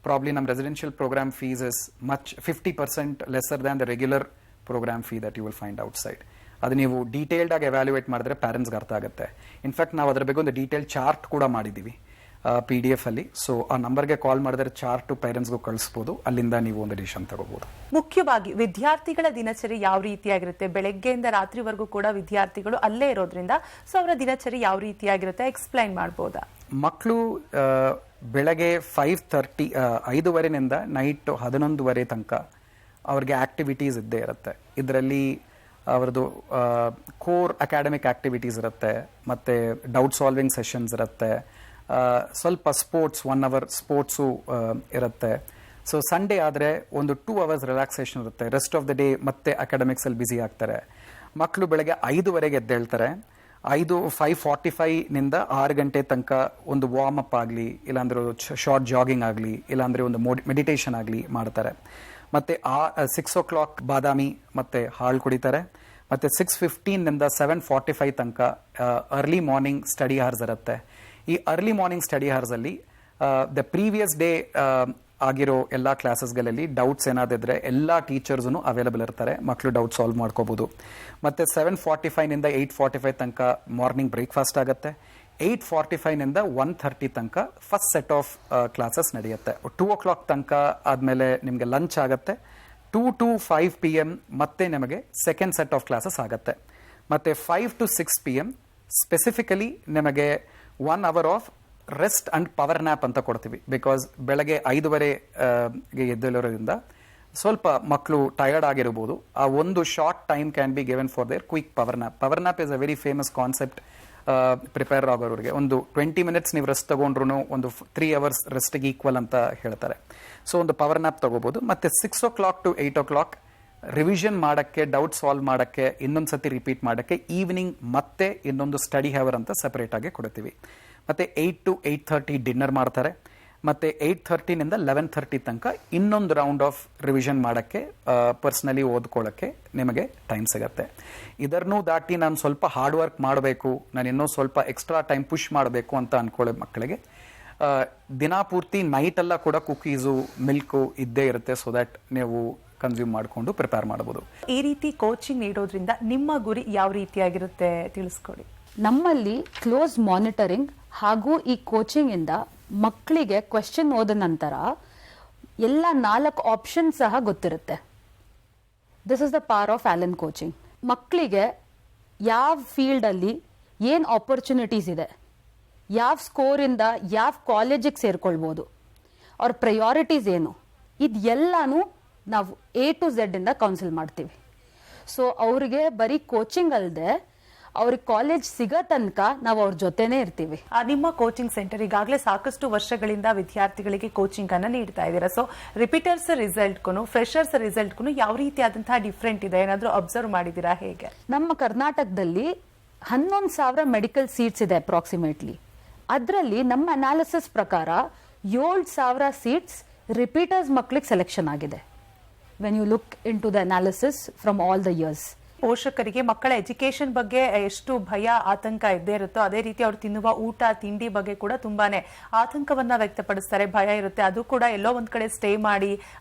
[SPEAKER 3] ಪ್ರಾಬ್ಲಿ ನಮ್ಮ residential programme fees is much 50% lesser than the regular programme fee that you will find outside. ಅದು ನೀವು ಡೀಟೇಲ್ಡ್ ಆಗಿ ಎವ್ಯಾಲ್ಯುವೇಟ್ ಮಾಡಿದ್ರೆ ಪ್ಯಾರೆಂಟ್ಸ್ಗೆ ಅರ್ಥ ಆಗುತ್ತೆ. ಇನ್ಫ್ಯಾಕ್ಟ್ ನಾವು ಅದ್ರ ಬಗ್ಗೆ ಒಂದು ಡೀಟೇಲ್ ಚಾರ್ಟ್ ಕೂಡ ಮಾಡಿದ್ದೀವಿ PDF ಅಲ್ಲಿ. ಸೊ ಆ ನಂಬರ್ಗೆ ಕಾಲ್ ಮಾಡಿದ್ರೆ ಚಾರ್ಟ್ ಪೇರೆಂಟ್ಸ್ಗೂ ಕಳಿಸ್ಬೋದು, ಅಲ್ಲಿಂದ ನೀವು ಒಂದು ಡಿಸಿಷನ್ ತಗೋಬಹುದು.
[SPEAKER 1] ಮುಖ್ಯವಾಗಿ ವಿದ್ಯಾರ್ಥಿಗಳ ದಿನಚರಿ ಯಾವ ರೀತಿಯಾಗಿರುತ್ತೆ? ಬೆಳಗ್ಗೆಯಿಂದ ರಾತ್ರಿವರೆಗೂ ಕೂಡ ವಿದ್ಯಾರ್ಥಿಗಳು ಅಲ್ಲೇ ಇರೋದ್ರಿಂದ ಸೊ ಅವರ ದಿನಚರಿ ಯಾವ ರೀತಿಯಾಗಿರುತ್ತೆ ಎಕ್ಸ್ಪ್ಲೈನ್ ಮಾಡ್ಬೋದಾ?
[SPEAKER 3] ಮಕ್ಕಳು ಬೆಳಗ್ಗೆ 5:30 ನೈಟ್ 11:00 ತನಕ ಅವ್ರಿಗೆ ಆಕ್ಟಿವಿಟೀಸ್ ಇದ್ದೇ ಇರುತ್ತೆ. ಇದರಲ್ಲಿ ಅವರದು ಕೋರ್ ಅಕಾಡೆಮಿಕ್ ಆಕ್ಟಿವಿಟೀಸ್ ಇರುತ್ತೆ, ಮತ್ತು ಡೌಟ್ ಸಾಲ್ವಿಂಗ್ ಸೆಷನ್ಸ್ ಇರುತ್ತೆ, ಸ್ವಲ್ಪ ಸ್ಪೋರ್ಟ್ಸ್ 1 hour ಸ್ಪೋರ್ಟ್ಸು ಇರುತ್ತೆ. ಸೊ ಸಂಡೇ ಆದರೆ ಒಂದು 2 hours ರಿಲ್ಯಾಕ್ಸೇಷನ್ ಇರುತ್ತೆ. ರೆಸ್ಟ್ ಆಫ್ ದ ಡೇ ಮತ್ತೆ ಅಕಾಡೆಮಿಕ್ಸಲ್ಲಿ ಬ್ಯುಸಿ ಆಗ್ತಾರೆ. ಮಕ್ಕಳು ಬೆಳಗ್ಗೆ 5:00 ಎದ್ದೇಳ್ತಾರೆ. 5:45 6 ಗಂಟೆ ತನಕ ಒಂದು ವಾರ್ಮ್ ಅಪ್ ಆಗಲಿ, ಇಲ್ಲಾಂದ್ರೆ ಶಾರ್ಟ್ ಜಾಗಿಂಗ್ ಆಗಲಿ, ಇಲ್ಲಾಂದರೆ ಒಂದು ಮೆಡಿಟೇಷನ್ ಆಗಲಿ ಮಾಡ್ತಾರೆ. ಮತ್ತು 6 o'clock ಬಾದಾಮಿ ಮತ್ತು ಹಾಲು ಕುಡಿತಾರೆ. ಮತ್ತು 6:15 7:45 ತನಕ ಅರ್ಲಿ ಮಾರ್ನಿಂಗ್ ಸ್ಟಡಿ ಅವರ್ಸ್ ಇರುತ್ತೆ. ಈ ಅರ್ಲಿ ಮಾರ್ನಿಂಗ್ ಸ್ಟಡಿ ಅವರ್ಸಲ್ಲಿ ದ ಪ್ರೀವಿಯಸ್ ಡೇ ಆಗಿರೋ ಎಲ್ಲ ಕ್ಲಾಸಸ್ಗಳಲ್ಲಿ ಡೌಟ್ಸ್ ಏನಾದಿದ್ರೆ ಎಲ್ಲ ಟೀಚರ್ಸೂ ಅವೈಲಬಲ್ ಇರ್ತಾರೆ, ಮಕ್ಕಳು ಡೌಟ್ ಸಾಲ್ವ್ ಮಾಡ್ಕೋಬೋದು. ಮತ್ತು 7:45 8:45 ತನಕ ಮಾರ್ನಿಂಗ್ ಬ್ರೇಕ್ಫಾಸ್ಟ್ ಆಗುತ್ತೆ. 8:45 1:30 ತನಕ ಫಸ್ಟ್ ಸೆಟ್ ಆಫ್ ಕ್ಲಾಸಸ್ ನಡೆಯುತ್ತೆ. 2 o'clock ತನಕ ಆದಮೇಲೆ ನಿಮಗೆ ಲಂಚ್ ಆಗುತ್ತೆ. 2 to 5 PM ಮತ್ತೆ ನಿಮಗೆ ಸೆಕೆಂಡ್ ಸೆಟ್ ಆಫ್ ಕ್ಲಾಸಸ್ ಆಗುತ್ತೆ. ಮತ್ತು 5 to 6 PM ಸ್ಪೆಸಿಫಿಕಲಿ ನಿಮಗೆ 1 hour of rest and power nap ಅಂತ ಕೊಡ್ತೀವಿ. ಬಿಕಾಸ್ ಬೆಳಗ್ಗೆ 5:30 ಎದ್ದೇಳೋದ್ರಿಂದ ಸ್ವಲ್ಪ ಮಕ್ಕಳು ಟಯರ್ಡ್ ಆಗಿರ್ಬೋದು. ಆ ಒಂದು short time can be given for their quick power nap. Power nap is a very famous concept. Prepare ಆಗೋರಿಗೆ ಒಂದು 20 minutes ನೀವು ರೆಸ್ಟ್ ತಗೊಂಡ್ರು ಒಂದು 3 hours ರೆಸ್ಟಿಗೆ ಈಕ್ವಲ್ ಅಂತ ಹೇಳ್ತಾರೆ. ಸೊ ಒಂದು ಪವರ್ ನ್ಯಾಪ್ ತಗೋಬೋದು. ಮತ್ತು 6 o'clock to 8 o'clock ರಿವಿಷನ್ ಮಾಡೋಕ್ಕೆ, ಡೌಟ್ ಸಾಲ್ವ್ ಮಾಡೋಕ್ಕೆ, ಇನ್ನೊಂದು ಸತಿ ರಿಪೀಟ್ ಮಾಡೋಕ್ಕೆ ಈವ್ನಿಂಗ್ ಮತ್ತೆ ಇನ್ನೊಂದು ಸ್ಟಡಿ ಅವರ್ ಅಂತ ಸಪ್ರೇಟ್ ಆಗಿ ಕೊಡ್ತೀವಿ. ಮತ್ತು 8 to 8:30 ಡಿನ್ನರ್ ಮಾಡ್ತಾರೆ. ಮತ್ತು 8:30 11:30 ತನಕ ಇನ್ನೊಂದು ರೌಂಡ್ ಆಫ್ ರಿವಿಷನ್ ಮಾಡೋಕ್ಕೆ, ಪರ್ಸ್ನಲಿ ಓದ್ಕೊಳ್ಳೋಕ್ಕೆ ನಿಮಗೆ ಟೈಮ್ ಸಿಗುತ್ತೆ. ಇದನ್ನು ದಾಟಿ ನಾನು ಸ್ವಲ್ಪ ಹಾರ್ಡ್ ವರ್ಕ್ ಮಾಡಬೇಕು, ನಾನು ಇನ್ನೂ ಸ್ವಲ್ಪ ಎಕ್ಸ್ಟ್ರಾ ಟೈಮ್ ಪುಷ್ ಮಾಡಬೇಕು ಅಂತ ಅಂದ್ಕೊಳ್ಳೋ ಮಕ್ಕಳಿಗೆ ದಿನ ಪೂರ್ತಿ ನೈಟೆಲ್ಲ ಕೂಡ ಕುಕೀಸು, ಮಿಲ್ಕು ಇದ್ದೇ ಇರುತ್ತೆ. ಸೊ ದ್ಯಾಟ್ ನೀವು ಕನ್ಸ್ಯೂಮ್ ಮಾಡಿಕೊಂಡು ಪ್ರಿಪೇರ್ ಮಾಡಬಹುದು.
[SPEAKER 1] ಈ ರೀತಿ ಕೋಚಿಂಗ್ ನೀಡೋದ್ರಿಂದ ನಿಮ್ಮ ಗುರಿ ಯಾವ ರೀತಿಯಾಗಿರುತ್ತೆ ತಿಳಿಸ್ಕೊಡಿ.
[SPEAKER 2] ನಮ್ಮಲ್ಲಿ ಕ್ಲೋಸ್ ಮಾನಿಟರಿಂಗ್ ಹಾಗೂ ಈ ಕೋಚಿಂಗ್ ಇಂದ ಮಕ್ಕಳಿಗೆ ಕ್ವೆಶ್ಚನ್ ಓದ ನಂತರ ಎಲ್ಲ 4 ಆಪ್ಷನ್ ಸಹ ಗೊತ್ತಿರುತ್ತೆ. This is the power of Alan coaching. ಮಕ್ಕಳಿಗೆ ಯಾವ ಫೀಲ್ಡಲ್ಲಿ ಏನು ಆಪರ್ಚುನಿಟೀಸ್ ಇದೆ, ಯಾವ ಸ್ಕೋರಿಂದ ಯಾವ ಕಾಲೇಜಿಗೆ ಸೇರ್ಕೊಳ್ಬೋದು, ಅವ್ರ ಪ್ರಯಾರಿಟೀಸ್ ಏನು, ಇದೆಲ್ಲನೂ ನಾವು A to Z ಇಂದ ಕೌನ್ಸಿಲ್ ಮಾಡ್ತೀವಿ. ಸೊ ಅವ್ರಿಗೆ ಬರೀ ಕೋಚಿಂಗ್ ಅಲ್ಲದೆ ಅವ್ರಿಗೆ ಕಾಲೇಜ್ ಸಿಗೋ ತನಕ ನಾವು ಅವ್ರ ಜೊತೆನೇ ಇರ್ತೀವಿ.
[SPEAKER 1] ನಿಮ್ಮ ಕೋಚಿಂಗ್ ಸೆಂಟರ್ ಈಗಾಗಲೇ ಸಾಕಷ್ಟು ವರ್ಷಗಳಿಂದ ವಿದ್ಯಾರ್ಥಿಗಳಿಗೆ ಕೋಚಿಂಗ್ ಅನ್ನ ನೀಡ್ತಾ ಇದ್ದೀರಾ. ಸೊ ರಿಪೀಟರ್ಸ್ ರಿಸಲ್ಟ್ಗೂ ಫ್ರೆಶರ್ಸ್ ರಿಸಲ್ಟ್ಗೂ ಯಾವ ರೀತಿಯಾದಂತಹ ಡಿಫ್ರೆಂಟ್ ಇದೆ, ಏನಾದರೂ ಅಬ್ಸರ್ವ್ ಮಾಡಿದ್ದೀರಾ? ಹೇಗೆ?
[SPEAKER 2] ನಮ್ಮ ಕರ್ನಾಟಕದಲ್ಲಿ 11,000 ಮೆಡಿಕಲ್ ಸೀಟ್ಸ್ ಇದೆ ಅಪ್ರಾಕ್ಸಿಮೇಟ್ಲಿ. ಅದರಲ್ಲಿ ನಮ್ಮ ಅನಾಲಿಸಿಸ್ ಪ್ರಕಾರ 7,000 ಸೀಟ್ಸ್ ರಿಪೀಟರ್ಸ್ ಮಕ್ಕಳಿಗೆ ಸೆಲೆಕ್ಷನ್ ಆಗಿದೆ. When you look into the analysis from all the years.
[SPEAKER 1] ಪೋಷಕರಿಗೆ ಮಕ್ಕಳ ಎಜುಕೇಶನ್ ಬಗ್ಗೆ ಎಷ್ಟು ಭಯ ಆತಂಕ ಇದ್ದೇ ಇರುತ್ತೋ ಅದೇ ರೀತಿ ಅವ್ರು ತಿನ್ನುವ ಊಟ ತಿಂಡಿ ಬಗ್ಗೆ ಕೂಡ ತುಂಬಾನೇ ಆತಂಕವನ್ನ ವ್ಯಕ್ತಪಡಿಸ್ತಾರೆ, ಭಯ ಇರುತ್ತೆ. ಅದು ಕೂಡ ಎಲ್ಲೋ ಒಂದ್ ಕಡೆ ಸ್ಟೇ ಮಾಡಿ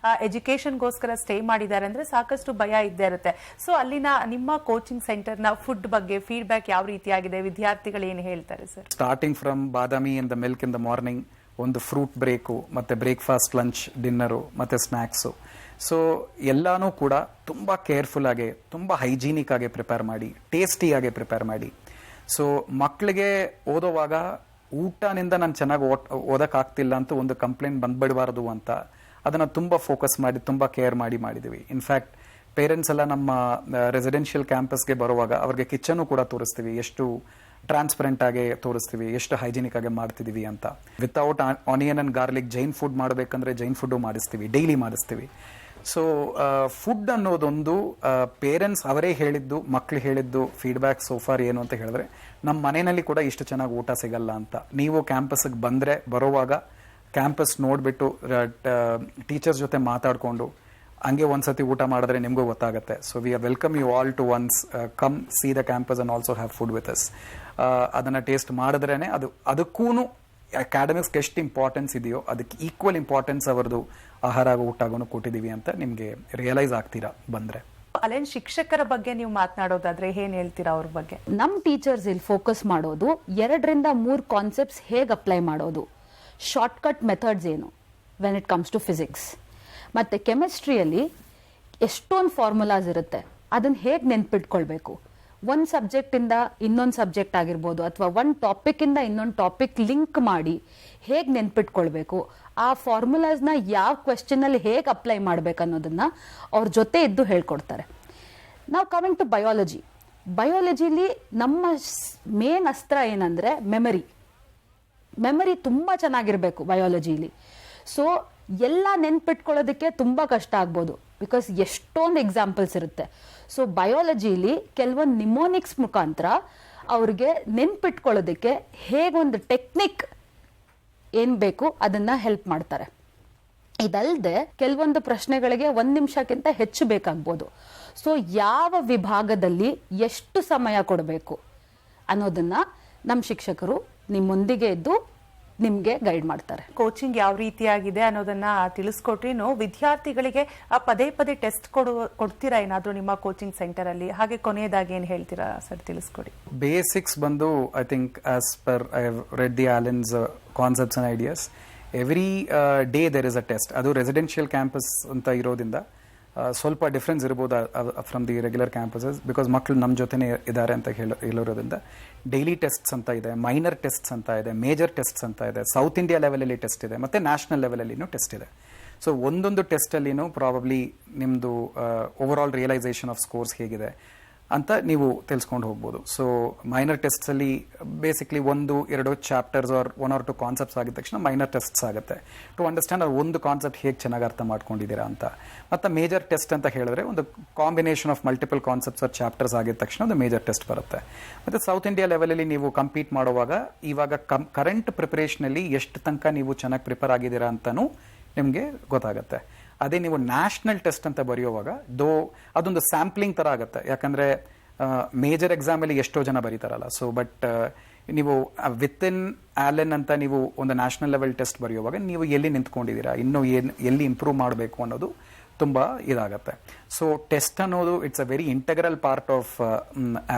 [SPEAKER 1] ಎಜುಕೇಶನ್ಗೋಸ್ಕರ ಸ್ಟೇ ಮಾಡಿದ್ದಾರೆ ಅಂದ್ರೆ ಸಾಕಷ್ಟು ಭಯ ಇದ್ದೇ ಇರುತ್ತೆ. ಸೊ ಅಲ್ಲಿನ ನಿಮ್ಮ ಕೋಚಿಂಗ್ ಸೆಂಟರ್ ನ ಫುಡ್ ಬಗ್ಗೆ ಫೀಡ್ಬ್ಯಾಕ್ ಯಾವ ರೀತಿಯಾಗಿದೆ, ವಿದ್ಯಾರ್ಥಿಗಳು ಏನು ಹೇಳ್ತಾರೆ sir?
[SPEAKER 3] Starting from Badami in the milk in the morning, ಒಂದು ಫ್ರೂಟ್ ಬ್ರೇಕು, ಮತ್ತೆ ಬ್ರೇಕ್ಫಾಸ್ಟ್, ಲಂಚ್, ಡಿನ್ನರು, ಮತ್ತೆ ಸ್ನ್ಯಾಕ್ಸು. ಸೊ ಎಲ್ಲಾನು ಕೂಡ ತುಂಬ ಕೇರ್ಫುಲ್ ಆಗಿ, ತುಂಬ ಹೈಜೀನಿಕ್ ಆಗಿ ಪ್ರಿಪೇರ್ ಮಾಡಿ, ಟೇಸ್ಟಿಯಾಗಿ ಪ್ರಿಪೇರ್ ಮಾಡಿ. ಸೊ ಮಕ್ಕಳಿಗೆ ಓದೋವಾಗ ಊಟನಿಂದ ನಾನು ಚೆನ್ನಾಗಿ ಓದಕ್ಕಾಗ್ತಿಲ್ಲ ಅಂತ ಒಂದು ಕಂಪ್ಲೇಂಟ್ ಬಂದ್ಬಿಡಬಾರ್ದು ಅಂತ ಅದನ್ನು ತುಂಬ ಫೋಕಸ್ ಮಾಡಿ, ತುಂಬ ಕೇರ್ ಮಾಡಿ ಮಾಡಿದ್ದೀವಿ. ಇನ್ಫ್ಯಾಕ್ಟ್ ಪೇರೆಂಟ್ಸ್ ಎಲ್ಲ ನಮ್ಮ ರೆಸಿಡೆನ್ಷಿಯಲ್ ಕ್ಯಾಂಪಸ್ಗೆ ಬರುವಾಗ ಅವ್ರಿಗೆ ಕಿಚನ್ನು ಕೂಡ ತೋರಿಸ್ತೀವಿ, ಎಷ್ಟು ಟ್ರಾನ್ಸ್ಪರೆಂಟ್ ಆಗಿ ತೋರಿಸ್ತೀವಿ, ಎಷ್ಟು ಹೈಜಿನಿಕ್ ಆಗಿ ಮಾಡ್ತಿದೀವಿ ಅಂತ. Without onion and garlic Jain food ಮಾಡಬೇಕಂದ್ರೆ ಜೈನ್ ಫುಡ್ಡು ಮಾಡಿಸ್ತೀವಿ, ಡೈಲಿ ಮಾಡಿಸ್ತೀವಿ. ಸೊ ಫುಡ್ ಅನ್ನೋದೊಂದು ಪೇರೆಂಟ್ಸ್ ಅವರೇ ಹೇಳಿದ್ದು, ಮಕ್ಳು ಹೇಳಿದ್ದು ಫೀಡ್ಬ್ಯಾಕ್ ಸೋಫಾರ್ ಏನು ಅಂತ ಹೇಳಿದ್ರೆ, ನಮ್ಮ ಮನೆಯಲ್ಲಿ ಕೂಡ ಇಷ್ಟು ಚೆನ್ನಾಗಿ ಊಟ ಸಿಗಲ್ಲ ಅಂತ. ನೀವು ಕ್ಯಾಂಪಸ್ಗೆ ಬರುವಾಗ ಕ್ಯಾಂಪಸ್ ನೋಡಿಬಿಟ್ಟು ಟೀಚರ್ಸ್ ಜೊತೆ ಮಾತಾಡಿಕೊಂಡು ಹಂಗೆ ಒಂದ್ಸತಿ ಊಟ ಮಾಡಿದ್ರೆ ನಿಮಗೂ ಗೊತ್ತಾಗುತ್ತೆ. So we are welcome you all to once come see the campus and also have food with us. ಅದನ್ನು ಟೇಸ್ಟ್ ಮಾಡಿದ್ರೇ ಅದಕ್ಕೂ ಅಕಾಡೆಮಿಕ್ಸ್ಗೆ ಎಷ್ಟು ಇಂಪಾರ್ಟೆನ್ಸ್ ಇದೆಯೋ ಅದಕ್ಕೆ ಈಕ್ವಲ್ ಇಂಪಾರ್ಟೆನ್ಸ್ ಅವರದು ಆಹಾರ ಊಟಗೂ ಕೊಟ್ಟಿದ್ದೀವಿ ಅಂತ ನಿಮಗೆ ರಿಯಲೈಸ್ ಆಗ್ತೀರಾ ಬಂದರೆ.
[SPEAKER 1] ಅಲ್ಲೇನ್ ಶಿಕ್ಷಕರ ಬಗ್ಗೆ ನೀವು ಮಾತನಾಡೋದಾದ್ರೆ ಏನ್ ಹೇಳ್ತೀರಾ ಅವ್ರ ಬಗ್ಗೆ?
[SPEAKER 2] ನಮ್ಮ ಟೀಚರ್ಸ್ ಇಲ್ಲಿ ಫೋಕಸ್ ಮಾಡೋದು 2ರಿಂದ 3 ಕಾನ್ಸೆಪ್ಟ್ಸ್ ಹೇಗೆ ಅಪ್ಲೈ ಮಾಡೋದು, ಶಾರ್ಟ್ಕಟ್ ಮೆಥಡ್ಸ್ ಏನು when it comes to physics, ಮತ್ತು ಕೆಮಿಸ್ಟ್ರಿಯಲ್ಲಿ ಎಷ್ಟೊಂದು ಫಾರ್ಮುಲಾಸ್ ಇರುತ್ತೆ, ಅದನ್ನು ಹೇಗೆ ನೆನ್ಪಿಟ್ಕೊಳ್ಬೇಕು, ಒಂದು ಸಬ್ಜೆಕ್ಟಿಂದ ಇನ್ನೊಂದು ಸಬ್ಜೆಕ್ಟ್ ಆಗಿರ್ಬೋದು, ಅಥವಾ ಒಂದು ಟಾಪಿಕ್ಕಿಂದ ಇನ್ನೊಂದು ಟಾಪಿಕ್ ಲಿಂಕ್ ಮಾಡಿ ಹೇಗೆ ನೆನ್ಪಿಟ್ಕೊಳ್ಬೇಕು, ಆ ಫಾರ್ಮುಲಾಸ್ನ ಯಾವ ಕ್ವೆಶ್ಚನಲ್ಲಿ ಹೇಗೆ ಅಪ್ಲೈ ಮಾಡಬೇಕು ಅನ್ನೋದನ್ನು ಅವ್ರ ಜೊತೆ ಇದ್ದು ಹೇಳ್ಕೊಡ್ತಾರೆ. ನಾವು ಕಮಿಂಗ್ ಟು ಬಯಾಲಜಿಲಿ ನಮ್ಮ ಮೇನ್ ಅಸ್ತ್ರ ಏನಂದರೆ ಮೆಮರಿ ತುಂಬ ಚೆನ್ನಾಗಿರಬೇಕು ಬಯಾಲಜಿಲಿ. ಸೊ ಎಲ್ಲ ನೆನ್ಪಿಟ್ಕೊಳ್ಳೋದಕ್ಕೆ ತುಂಬ ಕಷ್ಟ ಆಗ್ಬೋದು, ಬಿಕಾಸ್ ಎಷ್ಟೊಂದು ಎಕ್ಸಾಂಪಲ್ಸ್ ಇರುತ್ತೆ. ಸೊ ಬಯಾಲಜಿಲಿ ಕೆಲವೊಂದು ನಿಮೋನಿಕ್ಸ್ ಮುಖಾಂತರ ಅವ್ರಿಗೆ ನೆನ್ಪಿಟ್ಕೊಳ್ಳೋದಕ್ಕೆ ಹೇಗೊಂದು ಟೆಕ್ನಿಕ್ ಏನು ಬೇಕು ಅದನ್ನು ಹೆಲ್ಪ್ ಮಾಡ್ತಾರೆ. ಇದಲ್ಲದೆ ಕೆಲವೊಂದು ಪ್ರಶ್ನೆಗಳಿಗೆ 1 ನಿಮಿಷಕ್ಕಿಂತ ಹೆಚ್ಚು ಬೇಕಾಗ್ಬೋದು. ಸೊ ಯಾವ ವಿಭಾಗದಲ್ಲಿ ಎಷ್ಟು ಸಮಯ ಕೊಡಬೇಕು ಅನ್ನೋದನ್ನು ನಮ್ಮ ಶಿಕ್ಷಕರು ನಿಮ್ಮೊಂದಿಗೆ ಇದ್ದು ನಿಮಗೆ ಗೈಡ್ ಮಾಡ್ತಾರೆ.
[SPEAKER 1] ಕೋಚಿಂಗ್ ಯಾವ ರೀತಿಯಾಗಿದೆ ಅನ್ನೋದನ್ನ ತಿಳಿಸ್ಕೊಟ್ರಿ. ವಿದ್ಯಾರ್ಥಿಗಳಿಗೆ ಪದೇ ಪದೇ ಟೆಸ್ಟ್ ಕೊಡ್ತೀರಾ ಏನಾದರೂ ನಿಮ್ಮ ಕೋಚಿಂಗ್ ಸೆಂಟರ್ ಅಲ್ಲಿ? ಹಾಗೆ ಕೊನೆಯದಾಗಿ ಏನು ಹೇಳ್ತೀರಾ ಸರ್, ತಿಳಿಸ್ಕೊಡಿ.
[SPEAKER 3] ಬೇಸಿಕ್ಸ್ ಬಂದು I think as per I have read the Allen's concepts and ideas, every day there is a test. ಅದು ರೆಸಿಡೆನ್ಷಿಯಲ್ ಕ್ಯಾಂಪಸ್ ಅಂತ ಇರೋದ್ರಿಂದ ಸ್ವಲ್ಪ ಡಿಫ್ರೆನ್ಸ್ ಇರ್ಬೋದು from the regular campuses, because ಮಕ್ಕಳು ನಮ್ಮ ಜೊತೆನೇ ಇದ್ದಾರೆ ಅಂತ ಹೇಳಿರೋದ್ರಿಂದ ಡೈಲಿ ಟೆಸ್ಟ್ಸ್ ಅಂತ ಇದೆ, ಮೈನರ್ ಟೆಸ್ಟ್ಸ್ ಅಂತ ಇದೆ, ಮೇಜರ್ ಟೆಸ್ಟ್ಸ್ ಅಂತ ಇದೆ, ಸೌತ್ ಇಂಡಿಯಾ ಲೆವೆಲಲ್ಲಿ ಟೆಸ್ಟ್ ಇದೆ, ಮತ್ತು ನ್ಯಾಷನಲ್ ಲೆವೆಲಲ್ಲಿನೂ ಟೆಸ್ಟ್ ಇದೆ. ಸೊ ಒಂದೊಂದು ಟೆಸ್ಟಲ್ಲಿನೂ ಪ್ರಾಬಬ್ಲಿ ನಿಮ್ಮದು overall realization of scores ಹೇಗಿದೆ ಅಂತ ನೀವು ತಿಳಿಸ್ಕೊಂಡು ಹೋಗ್ಬೋದು. ಸೊ ಮೈನರ್ ಟೆಸ್ಟ್ಸಲ್ಲಿ basically 1-2 chapters or 1 or 2 concepts ಆಗಿದ ತಕ್ಷಣ ಮೈನರ್ ಟೆಸ್ಟ್ಸ್ ಆಗುತ್ತೆ ಟು ಅಂಡರ್ಸ್ಟ್ಯಾಂಡ್ ಅದು ಒಂದು ಕಾನ್ಸೆಪ್ಟ್ ಹೇಗೆ ಚೆನ್ನಾಗಿ ಅರ್ಥ ಮಾಡ್ಕೊಂಡಿದ್ದೀರಾ ಅಂತ. ಮತ್ತು ಮೇಜರ್ ಟೆಸ್ಟ್ ಅಂತ ಹೇಳಿದ್ರೆ ಒಂದು combination of multiple concepts R chapters ಆಗಿದ ತಕ್ಷಣ ಒಂದು ಮೇಜರ್ ಟೆಸ್ಟ್ ಬರುತ್ತೆ. ಮತ್ತು ಸೌತ್ ಇಂಡಿಯಾ ಲೆವೆಲಲ್ಲಿ ನೀವು ಕಂಪೀಟ್ ಮಾಡುವಾಗ ಇವಾಗ ಕರೆಂಟ್ ಪ್ರಿಪರೇಷನಲ್ಲಿ ಎಷ್ಟು ತನಕ ನೀವು ಚೆನ್ನಾಗಿ ಪ್ರಿಪೇರ್ ಆಗಿದ್ದೀರಾ ಅಂತಲೂ ನಿಮಗೆ ಗೊತ್ತಾಗುತ್ತೆ. ಅದೇ ನೀವು ನ್ಯಾಷನಲ್ ಟೆಸ್ಟ್ ಅಂತ ಬರೆಯುವಾಗ ಅದೊಂದು ಸ್ಯಾಂಪ್ಲಿಂಗ್ ಥರ ಆಗುತ್ತೆ, ಯಾಕಂದರೆ ಮೇಜರ್ ಎಕ್ಸಾಮಲ್ಲಿ ಎಷ್ಟೋ ಜನ ಬರೀತಾರಲ್ಲ. ಸೊ ಬಟ್ ನೀವು ವಿತ್ ಇನ್ ಆಲೆನ್ ಅಂತ ನೀವು ಒಂದು ನ್ಯಾಷನಲ್ ಲೆವೆಲ್ ಟೆಸ್ಟ್ ಬರೆಯುವಾಗ ನೀವು ಎಲ್ಲಿ ನಿಂತ್ಕೊಂಡಿದ್ದೀರಾ, ಇನ್ನೂ ಎಲ್ಲಿ ಇಂಪ್ರೂವ್ ಮಾಡಬೇಕು ಅನ್ನೋದು ತುಂಬ ಇದಾಗತ್ತೆ. ಸೊ ಟೆಸ್ಟ್ ಅನ್ನೋದು it's a very integral part of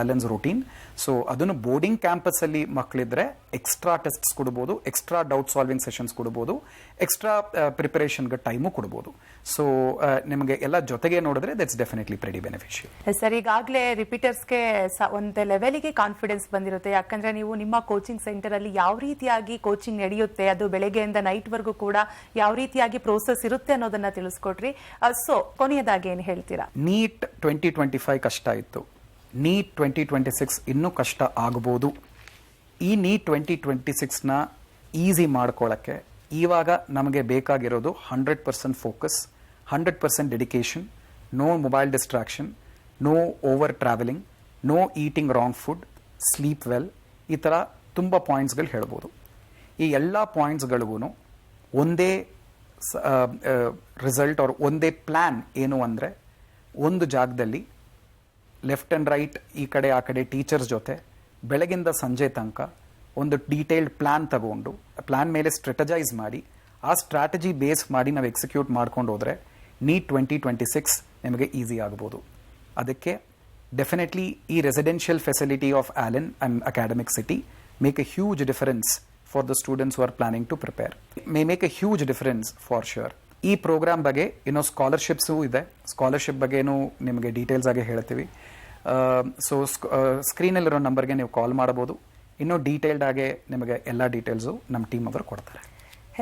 [SPEAKER 3] Allen's routine. So ಅದನ್ನು ಬೋರ್ಡಿಂಗ್ ಕ್ಯಾಂಪಸ್ಸಲ್ಲಿ ಮಕ್ಕಳಿದ್ರೆ ಎಕ್ಸ್ಟ್ರಾ ಟೆಸ್ಟ್ಸ್ ಕೊಡ್ಬೋದು, ಎಕ್ಸ್ಟ್ರಾ ಡೌಟ್ ಸಾಲ್ವಿಂಗ್ ಸೆಷನ್ಸ್ ಕೊಡ್ಬೋದು, ಎಕ್ಸ್ಟ್ರಾ ಪ್ರಿಪರೇಷನ್ಗೆ ಟೈಮು ಕೊಡ್ಬೋದು. ಸೊ ನಿಮಗೆ ಎಲ್ಲ ಜೊತೆಗೆ ನೋಡಿದ್ರೆ that's definitely pretty beneficial.
[SPEAKER 1] Sir, ಈಗಾಗಲೇ ರಿಪೀಟರ್ಸ್ಗೆ ಒಂದು ಲೆವೆಲ್ಗೆ ಕಾನ್ಫಿಡೆನ್ಸ್ ಬಂದಿರುತ್ತೆ, ಯಾಕಂದ್ರೆ ನೀವು ನಿಮ್ಮ ಕೋಚಿಂಗ್ ಸೆಂಟರ್ ಅಲ್ಲಿ ಯಾವ ರೀತಿಯಾಗಿ ಕೋಚಿಂಗ್ ನಡೆಯುತ್ತೆ, ಅದು ಬೆಳಗ್ಗೆಯಿಂದ ನೈಟ್ವರೆಗೂ ಕೂಡ ಯಾವ ರೀತಿಯಾಗಿ ಪ್ರೋಸೆಸ್ ಇರುತ್ತೆ ಅನ್ನೋದನ್ನ ತಿಳಿಸ್ಕೊಟ್ರಿ. ಸೊ ಕೊನೆಯದಾಗಿ ಏನು ಹೇಳ್ತೀರಾ?
[SPEAKER 3] ನೀಟ್ 2025 ಕಷ್ಟ ಇತ್ತು, ನೀಟ್ 2026 ಇನ್ನೂ ಕಷ್ಟ ಆಗ್ಬೋದು. ಈ ನೀಟ್ 2026ನ ಈಸಿ ಮಾಡ್ಕೊಳ್ಳೋಕ್ಕೆ ಇವಾಗ ನಮಗೆ ಬೇಕಾಗಿರೋದು 100% focus, 100% dedication, no mobile distraction, no over travelling, no eating wrong food, sleep well, ಈ ಥರ ತುಂಬ ಪಾಯಿಂಟ್ಸ್ಗಳು ಹೇಳ್ಬೋದು. ಈ ಎಲ್ಲ ಪಾಯಿಂಟ್ಸ್ಗಳಿಗೂ ಒಂದೇ ರಿಸಲ್ಟ್ ಅವ್ರ ಒಂದೇ ಪ್ಲ್ಯಾನ್ ಏನು ಅಂದರೆ, ಒಂದು ಜಾಗದಲ್ಲಿ ಲೆಫ್ಟ್ ಆ್ಯಂಡ್ ರೈಟ್ ಈ ಕಡೆ ಆ ಕಡೆ ಟೀಚರ್ಸ್ ಜೊತೆ ಬೆಳಗಿಂದ ಸಂಜೆ ತನಕ ಒಂದು ಡೀಟೇಲ್ಡ್ ಪ್ಲಾನ್ ತಗೊಂಡು ಪ್ಲಾನ್ ಮೇಲೆ ಸ್ಟ್ರಾಟಜೈಸ್ ಮಾಡಿ ಆ ಸ್ಟ್ರಾಟಜಿ ಬೇಸ್ ಮಾಡಿ ನಾವು ಎಕ್ಸಿಕ್ಯೂಟ್ ಮಾಡ್ಕೊಂಡು ಹೋದರೆ ನೀಟ್ 2026 ನಿಮಗೆ ಈಸಿ ಆಗ್ಬೋದು. ಅದಕ್ಕೆ ಡೆಫಿನೆಟ್ಲಿ ಈ residential facility of Allen and academic city make a huge difference for the students who are planning to prepare. Make a huge difference for sure. ಈ programme ಬಗ್ಗೆ ಇನ್ನೂ ಸ್ಕಾಲರ್ಶಿಪ್ಸು ಇದೆ. ಸ್ಕಾಲರ್ಶಿಪ್ ಬಗ್ಗೆನೂ ನಿಮಗೆ ಡೀಟೇಲ್ಸ್ ಆಗಿ ಹೇಳ್ತೀವಿ. ಸೊ ಸ್ಕ್ರೀನಲ್ಲಿರೋ ನಂಬರ್ಗೆ ನೀವು ಕಾಲ್ ಮಾಡಬಹುದು. ಇನ್ನೂ ಡೀಟೇಲ್ಡ್ ಆಗಿ ನಿಮಗೆ ಎಲ್ಲ ಡೀಟೇಲ್ಸು ನಮ್ಮ ಟೀಮ್ ಅವರು ಕೊಡ್ತಾರೆ.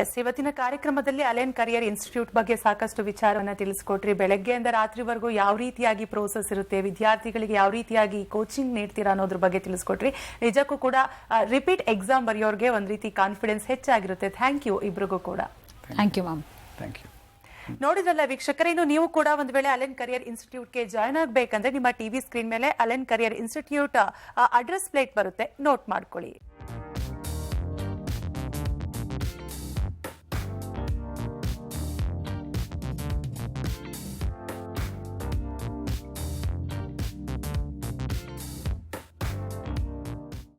[SPEAKER 1] ಎಸ್, ಇವತ್ತಿನ ಕಾರ್ಯಕ್ರಮದಲ್ಲಿ ಅಲೆನ್ ಕರಿಯರ್ ಇನ್ಸ್ಟಿಟ್ಯೂಟ್ ಬಗ್ಗೆ ಸಾಕಷ್ಟು ವಿಚಾರವನ್ನ ತಿಳಿಸ್ಕೊಟ್ರಿ. ಬೆಳಗ್ಗೆಯಿಂದ ರಾತ್ರಿವರೆಗೂ ಯಾವ ರೀತಿಯಾಗಿ ಪ್ರೋಸೆಸ್ ಇರುತ್ತೆ, ವಿದ್ಯಾರ್ಥಿಗಳಿಗೆ ಯಾವ ರೀತಿಯಾಗಿ ಕೋಚಿಂಗ್ ನೀಡ್ತೀರಾ ಅನ್ನೋದ್ರ ಬಗ್ಗೆ ತಿಳಿಸ್ಕೊಟ್ರಿ. ನಿಜಕ್ಕೂ ಕೂಡ ರಿಪೀಟ್ ಎಕ್ಸಾಮ್ ಬರೆಯೋರಿಗೆ ಒಂದು ರೀತಿ ಕಾನ್ಫಿಡೆನ್ಸ್ ಹೆಚ್ಚಾಗಿರುತ್ತೆ. ಥ್ಯಾಂಕ್ ಯು ಇಬ್ರಿಗೂ ಕೂಡ.
[SPEAKER 2] Thank you ma'am.
[SPEAKER 3] Thank you.
[SPEAKER 1] ನೋಡಿದ್ರಲ್ಲ ವೀಕ್ಷಕರೇ, ಇನ್ನು ನೀವು ಕೂಡ ಒಂದು ವೇಳೆ ಅಲೆನ್ ಕರಿಯರ್ ಇನ್ಸ್ಟಿಟ್ಯೂಟ್ಗೆ ಜಾಯ್ನ್ ಆಗಬೇಕಂದ್ರೆ ನಿಮ್ಮ ಟಿವಿ ಸ್ಕ್ರೀನ್ ಮೇಲೆ Allen career institute address plate ಬರುತ್ತೆ, ನೋಟ್ ಮಾಡ್ಕೊಳ್ಳಿ.